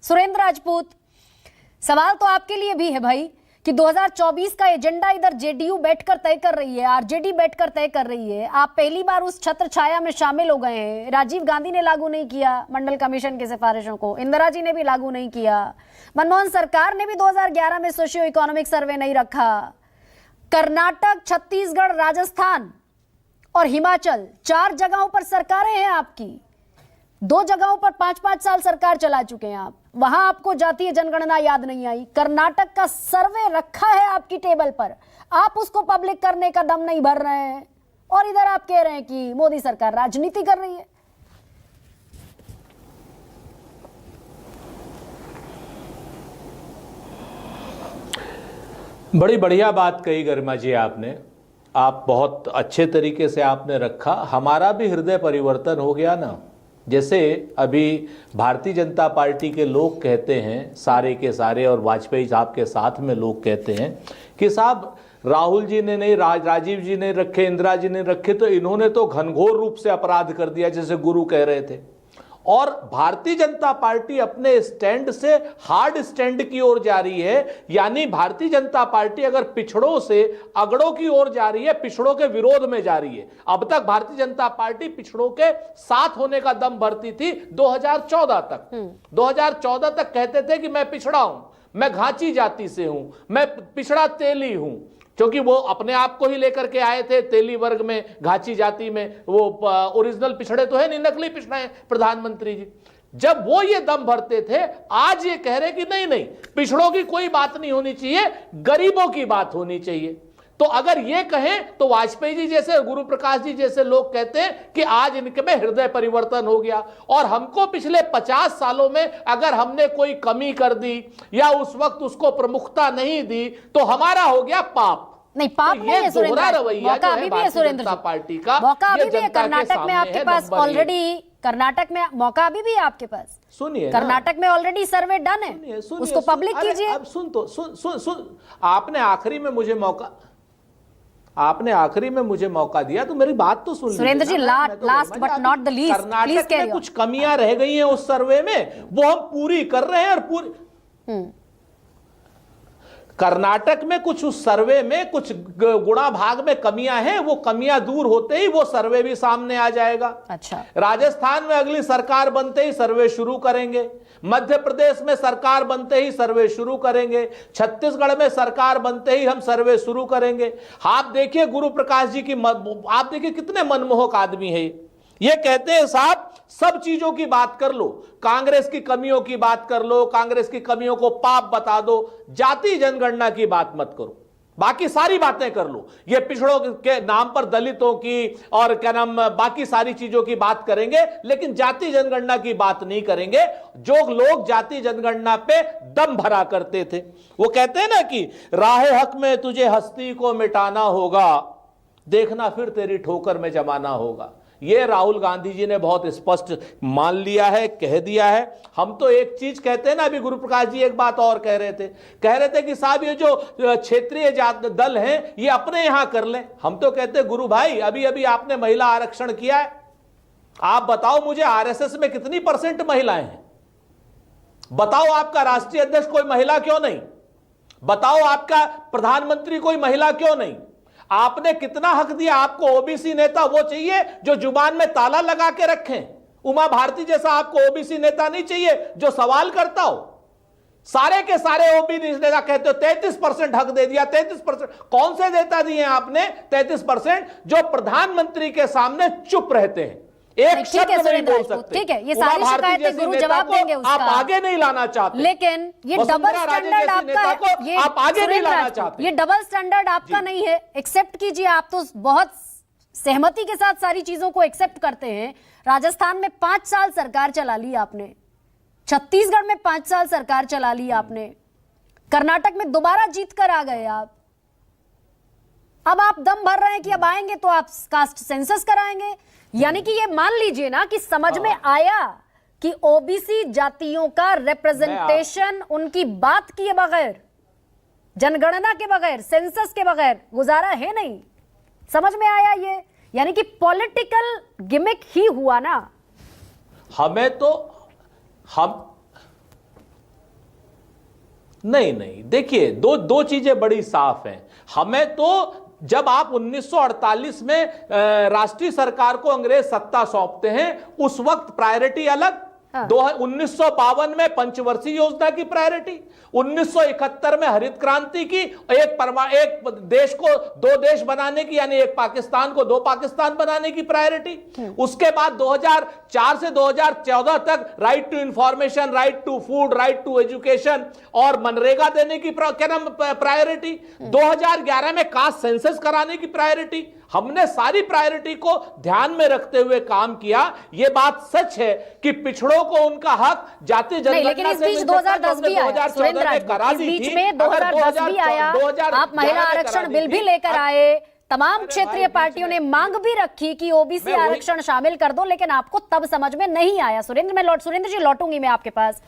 सुरेंद्र राजपूत, सवाल तो आपके लिए भी है भाई कि 2024 का एजेंडा इधर जेडीयू बैठकर तय कर रही है, आरजेडी बैठकर तय कर रही है। आप पहली बार उस छत्र छाया में शामिल हो गए हैं। राजीव गांधी ने लागू नहीं किया मंडल कमीशन की सिफारिशों को, इंदिरा जी ने भी लागू नहीं किया, मनमोहन सरकार ने भी 2011 में सोशियो इकोनॉमिक सर्वे नहीं रखा। कर्नाटक, छत्तीसगढ़, राजस्थान और हिमाचल 4 जगहों पर सरकारें हैं आपकी। 2 जगहों पर 5-5 साल सरकार चला चुके हैं आप। वहां आपको जातीय जनगणना याद नहीं आई। कर्नाटक का सर्वे रखा है आपकी टेबल पर, आप उसको पब्लिक करने का दम नहीं भर रहे हैं और इधर आप कह रहे हैं कि मोदी सरकार राजनीति कर रही है। बड़ी बढ़िया बात कही गरिमा जी आपने। आप बहुत अच्छे तरीके से आपने रखा। हमारा भी हृदय परिवर्तन हो गया ना। जैसे अभी भारतीय जनता पार्टी के लोग कहते हैं, सारे के सारे, और वाजपेयी साहब के साथ में लोग कहते हैं कि साहब राहुल जी ने नहीं, राजीव जी ने रखे, इंदिरा जी ने रखे, तो इन्होंने तो घनघोर रूप से अपराध कर दिया, जैसे गुरु कह रहे थे। और भारतीय जनता पार्टी अपने स्टैंड से हार्ड स्टैंड की ओर जा रही है। यानी भारतीय जनता पार्टी अगर पिछड़ों से अगड़ों की ओर जा रही है, पिछड़ों के विरोध में जा रही है। अब तक भारतीय जनता पार्टी पिछड़ों के साथ होने का दम भरती थी 2014 तक। 2014 तक कहते थे कि मैं पिछड़ा हूं, मैं घाची जाति से हूं, मैं पिछड़ा तेली हूं, क्योंकि वो अपने आप को ही लेकर के आए थे तेली वर्ग में, घाची जाति में। वो ओरिजिनल पिछड़े तो है नहीं, नकली पिछड़े हैं प्रधानमंत्री जी। जब वो ये दम भरते थे, आज ये कह रहे कि नहीं नहीं, पिछड़ों की कोई बात नहीं होनी चाहिए, गरीबों की बात होनी चाहिए। तो अगर ये कहें तो वाजपेयी जी जैसे, गुरु प्रकाश जी जैसे लोग कहते हैं कि आज इनके में हृदय परिवर्तन हो गया। और हमको पिछले 50 सालों में अगर हमने कोई कमी कर दी या उस वक्त उसको प्रमुखता नहीं दी तो हमारा हो गया पाप। नहीं, पाप तो नहीं है सुरेंद्र, मौका अभी भी है सुरेंद्र पार्टी का, मौका अभी भी है। कर्नाटक में आपके पास ऑलरेडी, कर्नाटक में मौका अभी भी है आपके पास। सुनिए, कर्नाटक में ऑलरेडी सर्वे डन है, उसको पब्लिक कीजिए। अब सुन, आपने आखिरी में मुझे मौका दिया तो मेरी बात तो सुन Surendra ji. Last but not the least, Karnataka में कुछ कमियां रह गई हैं उस सर्वे में, वो हम पूरी कर रहे हैं। और कर्नाटक में कुछ उस सर्वे में कुछ गुणा भाग में कमियां हैं, वो कमियां दूर होते ही वो सर्वे भी सामने आ जाएगा। अच्छा, राजस्थान में अगली सरकार बनते ही सर्वे शुरू करेंगे, मध्य प्रदेश में सरकार बनते ही सर्वे शुरू करेंगे, छत्तीसगढ़ में सरकार बनते ही हम सर्वे शुरू करेंगे। आप देखिए गुरु प्रकाश जी की, आप देखिए कितने मनमोहक आदमी है। ये कहते हैं साहब सब चीजों की बात कर लो, कांग्रेस की कमियों की बात कर लो, कांग्रेस की कमियों को पाप बता दो, जाति जनगणना की बात मत करो, बाकी सारी बातें कर लो। ये पिछड़ों के नाम पर दलितों की और क्या नाम बाकी सारी चीजों की बात करेंगे, लेकिन जाति जनगणना की बात नहीं करेंगे। जो लोग जाति जनगणना पे दम भरा करते थे, वो कहते हैं ना कि राहे हक में तुझे हस्ती को मिटाना होगा, देखना फिर तेरी ठोकर में जमाना होगा। ये राहुल गांधी जी ने बहुत स्पष्ट मान लिया है, कह दिया है। हम तो एक चीज कहते हैं ना, अभी गुरु प्रकाश जी एक बात और कह रहे थे कि साहब ये जो क्षेत्रीय दल हैं ये अपने यहां कर लें। हम तो कहते हैं गुरु भाई, अभी अभी आपने महिला आरक्षण किया है, आप बताओ मुझे आरएसएस में कितनी % महिलाएं हैं? बताओ आपका राष्ट्रीय अध्यक्ष कोई महिला क्यों नहीं? बताओ आपका प्रधानमंत्री कोई महिला क्यों नहीं? आपने कितना हक दिया? आपको ओबीसी नेता वो चाहिए जो जुबान में ताला लगा के रखें। उमा भारती जैसा आपको ओबीसी नेता नहीं चाहिए जो सवाल करता हो। सारे के सारे ओबीसी नेता कहते हो 33% हक दे दिया। 33% कौन से नेता दिए आपने? 33% जो प्रधानमंत्री के सामने चुप रहते हैं, एक शब्द नहीं बोल सकते। ठीक है, ये सारी शिकायतें गुरु जवाब देंगे उसका। आप आगे नहीं लाना चाहते, लेकिन ये डबल स्टैंडर्ड आपका, ये आप आगे नहीं लाना चाहते। ये डबल स्टैंडर्ड आपका नहीं है, एक्सेप्ट कीजिए। आप तो बहुत सहमति के साथ सारी चीजों को एक्सेप्ट करते हैं। राजस्थान में 5 साल सरकार चला ली आपने, छत्तीसगढ़ में 5 साल सरकार चला ली आपने, कर्नाटक में दोबारा जीत कर आ गए आप। अब आप दम भर रहे हैं कि अब आएंगे तो आप कास्ट सेंसस कराएंगे। यानी कि ये मान लीजिए ना कि समझ में आया कि ओबीसी जातियों का रिप्रेजेंटेशन उनकी बात किए बगैर, जनगणना के बगैर, सेंसस के बगैर गुजारा है नहीं। समझ में आया ये? यानी कि पॉलिटिकल गिमिक ही हुआ ना। हमें तो नहीं नहीं, देखिए दो चीजें बड़ी साफ हैं। हमें तो जब आप 1948 में राष्ट्रीय सरकार को अंग्रेज सत्ता सौंपते हैं, उस वक्त प्रायोरिटी अलग। 1952 में पंचवर्षीय योजना की प्रायोरिटी, 1971 में हरित क्रांति की, एक देश को दो देश बनाने की, यानी एक पाकिस्तान को दो पाकिस्तान बनाने की प्रायोरिटी। उसके बाद 2004 से 2014 तक right to information, right to food, right to education और मनरेगा देने की प्रायोरिटी। 2011 में कास्ट सेंसस कराने की प्रायोरिटी। हमने सारी प्रायोरिटी को ध्यान में रखते हुए काम किया। यह बात सच है कि पिछड़ों को उनका हक जाति जनगणना लेकिन इस बीच 2010 भी आया सुरेंद्र राजपूत, इस बीच में 2010 भी आया, आप महिला आरक्षण बिल भी लेकर आए, तमाम क्षेत्रीय पार्टियों ने मांग भी रखी कि ओबीसी आरक्षण शामिल कर दो, लेकिन आपको तब समझ में नहीं आया। सुरेंद्र जी लौटूंगी मैं आपके पास।